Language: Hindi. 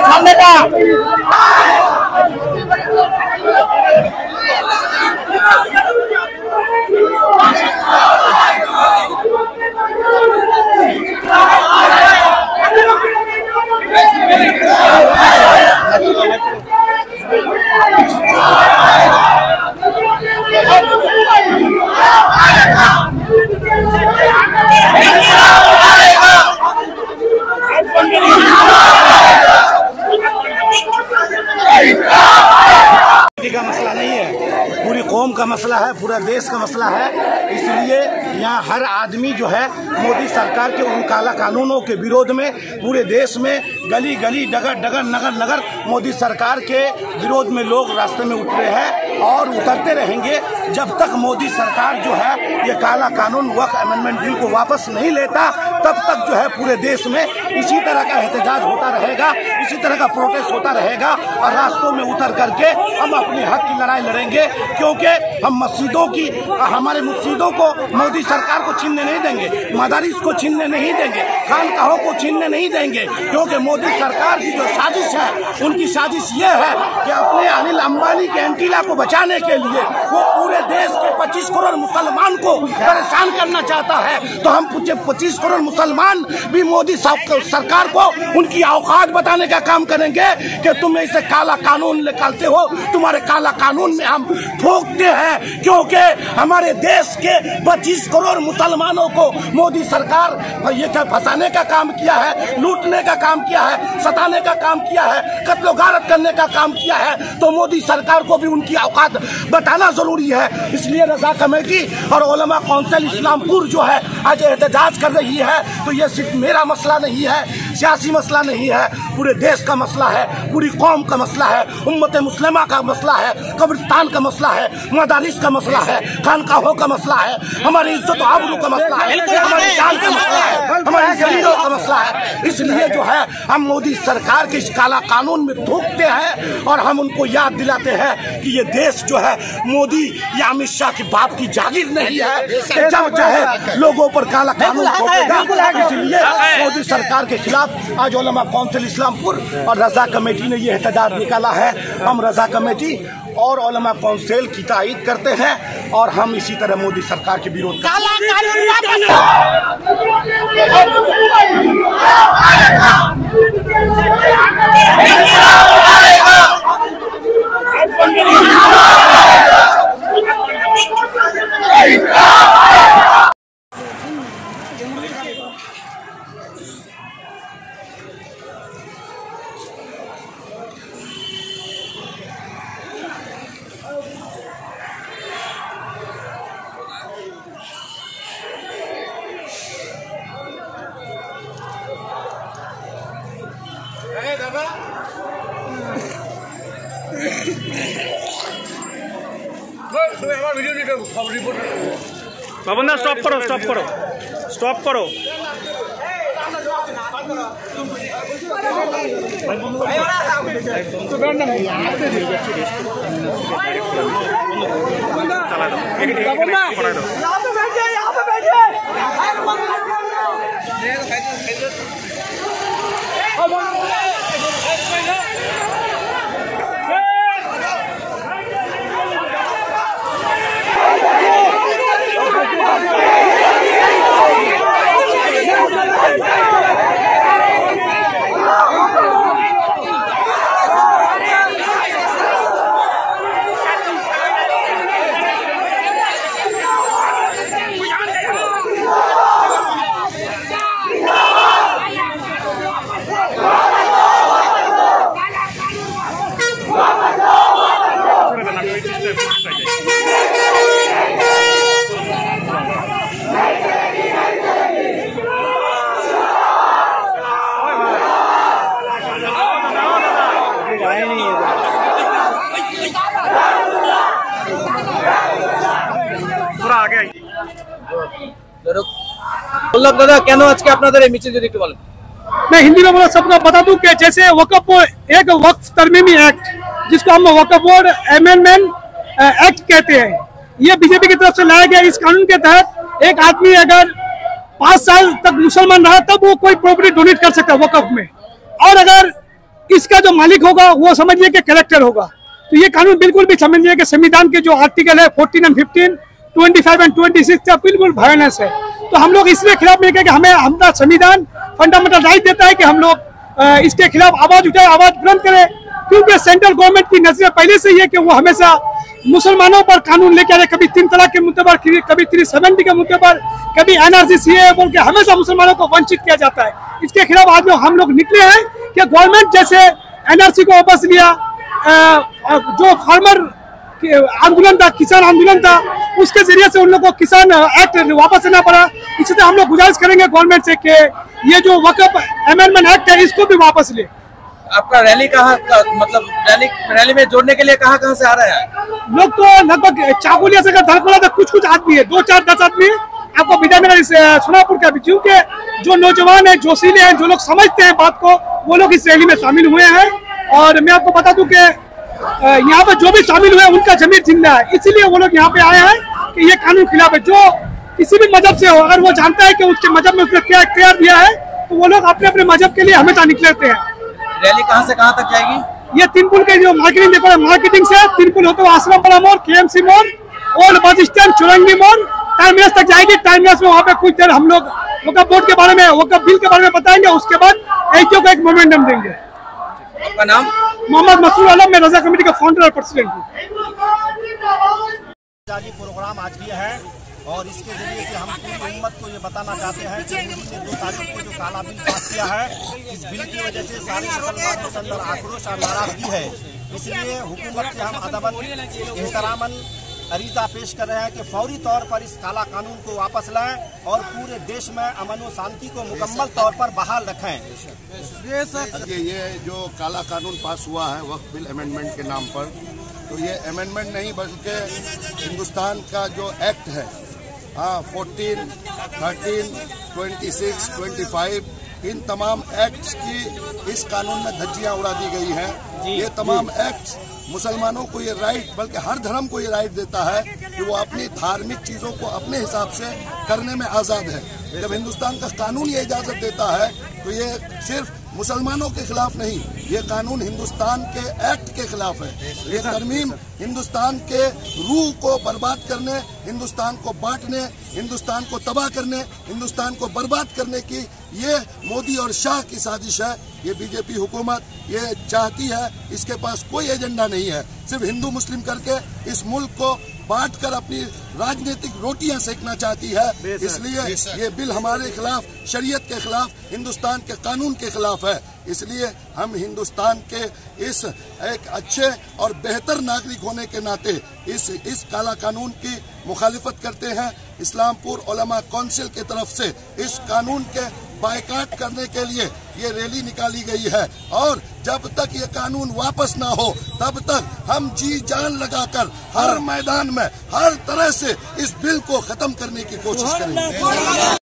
सामने का का मसला नहीं है, पूरी कौम का मसला है, पूरा देश का मसला है। इसलिए यहाँ हर आदमी जो है मोदी सरकार के उन काला कानूनों के विरोध में पूरे देश में गली गली डगर डगर नगर नगर मोदी सरकार के विरोध में लोग रास्ते में उतरे हैं और उतरते रहेंगे जब तक मोदी सरकार जो है ये काला कानून वक्फ अमेंडमेंट बिल को वापस नहीं लेता, तब तक जो है पूरे देश में इसी तरह का एहतजाज होता रहेगा, इसी तरह का प्रोटेस्ट होता रहेगा और रास्तों में उतर करके हम अपने हक की लड़ाई लड़ेंगे। क्योंकि हम मस्जिदों की, हमारे मस्जिदों को मोदी सरकार को छीनने नहीं देंगे, मदारिस को छीनने नहीं देंगे, खानकाहों को छीनने नहीं देंगे। क्योंकि मोदी सरकार की जो साजिश है, उनकी साजिश ये है कि अपने अनिल अंबानी के एंटीला को बचाने के लिए वो पूरे देश के 25 करोड़ मुसलमान को परेशान करना चाहता है। तो हम 25 करोड़ मुसलमान भी मोदी सरकार को उनकी औकात बताने का काम करेंगे कि तुम ऐसे काला कानून निकालते हो, तुम्हारे काला कानून में हम ठोकते हैं। क्योंकि हमारे देश के 25 करोड़ मुसलमानों को मोदी सरकार ये क्या फंसाने का काम किया है, लूटने का काम किया है, सताने का काम किया है, कत्लो गारत करने का काम किया है। तो मोदी सरकार को भी उनकी औकात बताना जरूरी है। इसलिए रजा कमेटी और उलमा काउंसिल इस्लामपुर जो है आज एहतजाज कर रही है। तो ये सिर्फ मेरा मसला नहीं है, सियासी मसला नहीं है, पूरे देश का मसला है, पूरी कौम का मसला है, उम्मत मुस्लिमा का मसला है, कब्रिस्तान का मसला है, मदारिस का मसला है, खानकाहों का मसला है, हमारी इज्जत आबरू का मसला है, हमारी जान का मसला है, हमारी जमीनों का मसला है। इसलिए जो है हम मोदी सरकार के इस काला कानून में थूकते हैं और हम उनको याद दिलाते हैं कि ये देश जो है मोदी या अमित शाह के बाप की जागीर नहीं है। जब चाहे लोगों पर काला कानून थोपेगा। इसलिए मोदी सरकार के खिलाफ आज उलमा काउंसिल इस्लामपुर और रजा कमेटी ने ये एहतजाज निकाला है। हम रजा कमेटी और उलमा काउंसिल की तायीद करते हैं और हम इसी तरह मोदी सरकार के विरोध बाबा स्टॉप करो, स्टॉप करो, स्टॉप करो। दादा কেন আজকে আপনাদের এই মিছিল যদি একটু বলেন। मैं हिंदी में बोला सबको बता दूं कि जैसे एक वक्फ तरमीमी एक्ट जिसको हम वक्फ बोर्ड अमेंडमेंट एक्ट कहते हैं, ये बीजेपी की तरफ से लाया गया। इस कानून के तहत एक आदमी अगर 5 साल तक मुसलमान रहा तब वो कोई प्रॉपर्टी डोनेट कर सकता है वक्फ में, और अगर इसका जो मालिक होगा वो समझिए कि कलेक्टर होगा। तो ये कानून बिल्कुल भी समझिए कि संविधान के जो आर्टिकल है 14 और 15, 25 और 26 का बिल्कुल वायलेंस है। तो हम लोग इसलिए खिलाफ नहीं कि हमें हमारा संविधान फंडामेंटल राइट देता है कि हम लोग इसके खिलाफ आवाज उठाए, आवाज बुलंद करें, क्योंकि सेंट्रल गवर्नमेंट की नजर पहले से ही है कि वो हमेशा मुसलमानों पर कानून लेके आ रहे, कभी 3 तलाक के मुद्दे पर, कभी 370 के मुद्दे पर, कभी NRC CAA बोल के हमेशा मुसलमानों को वंचित किया जाता है। इसके खिलाफ आज हम लोग निकले हैं कि गवर्नमेंट जैसे NRC को वापस लिया, जो फार्मर आंदोलन था, किसान आंदोलन था, उसके जरिए से उन लोगों को किसान एक्ट वापस लेना पड़ा। इसलिए हम लोग गुजारिश करेंगे गवर्नमेंट से कि ये जो वक्फ अमेंडमेंट एक्ट है इसको भी वापस ले। आपका रैली कहाँ मतलब रैली में जोड़ने के लिए कहाँ से आ रहा है? लोग तो लगभग चाकुलिया से धड़कोला तक कुछ आदमी है, 2-4-10 आदमी है। आपको विजयनगर सोनापुर का भी, क्योंकि जो नौजवान है, जोशीले हैं, जो लोग समझते हैं बात को, वो लोग इस रैली में शामिल हुए हैं। और मैं आपको बता दूं कि यहाँ पे जो भी शामिल हुए उनका जमीर जिंदा है, इसीलिए वो लोग यहाँ पे आए हैं कि ये कानून खिलाफ है। जो किसी भी मजहब से हो, अगर वो जानता है कि उसके मजहब में उसने क्या इख्तियार दिया है, तो वो लोग अपने अपने मजहब के लिए हमेशा निकलते हैं। रैली कहाँ से कहाँ तक जाएगी? ये तीनपुल के जो मार्केटिंग देखो, मार्केटिंग से तीनपुल होते हुए आश्रम बड़ा मोड़, KMC मोड़, ओल्ड बस स्टैंड, चौरंगी मोड़, टर्मिनस तक जाएगी। टर्मिनस में वहाँ पे कुछ देर हम लोग वक्फ बोर्ड के बारे में, वक्फ बिल के बारे में बताएंगे, उसके बाद एचओ को एक मोमेंटम देंगे। आपका नाम? मोहम्मद मसूद आलम, मैं रजा कमेटी का फाउंडर और प्रेसिडेंट हूँ। प्रोग्राम आज किया है और इसके जरिए से हम पूरी उम्मत को ये बताना चाहते हैं कि मोदी ने 2 तारीख को जो काला बिल पास किया है, इस बिल की वजह से सारे मुसलमानों के अंदर आक्रोश और नाराजगी है। इसलिए हुकूमत से हम अदबन एहतरामन अरीजा पेश कर रहे हैं कि फौरी तौर पर इस काला कानून को वापस लाएं और पूरे देश में अमन व शांति को मुकम्मल तौर पर बहाल रखें। ये जो काला कानून पास हुआ है वक्फ बिल अमेंडमेंट के नाम पर, तो ये अमेंडमेंट नहीं बल्कि हिंदुस्तान का जो एक्ट है 14, 13, 26, 25, इन तमाम एक्ट्स की इस कानून में धज्जियां उड़ा दी गई हैं। ये तमाम एक्ट्स मुसलमानों को ये राइट, बल्कि हर धर्म को ये राइट देता है कि वो अपनी धार्मिक चीजों को अपने हिसाब से करने में आजाद है। जब हिंदुस्तान का कानून ये इजाजत देता है तो ये सिर्फ मुसलमानों के खिलाफ नहीं, ये कानून हिंदुस्तान के एक्ट के खिलाफ है। ये तरमीम हिंदुस्तान के रूह को बर्बाद करने, हिंदुस्तान को बांटने, हिंदुस्तान को तबाह करने, हिंदुस्तान को बर्बाद करने की ये मोदी और शाह की साजिश है। ये बीजेपी हुकूमत ये चाहती है, इसके पास कोई एजेंडा नहीं है, सिर्फ हिंदू मुस्लिम करके इस मुल्क को बांटकर अपनी राजनीतिक रोटियां सेकना चाहती है। इसलिए ये बिल हमारे खिलाफ, शरीयत के खिलाफ, हिंदुस्तान के कानून के खिलाफ है। इसलिए हम हिंदुस्तान के इस एक अच्छे और बेहतर नागरिक होने के नाते इस काला कानून की मुखालिफत करते हैं। इस्लामपुर उलमा काउंसिल की तरफ से इस कानून के बायकाट करने के लिए ये रैली निकाली गई है और जब तक ये कानून वापस ना हो तब तक हम जी जान लगाकर हर मैदान में हर तरह से इस बिल को खत्म करने की कोशिश करेंगे।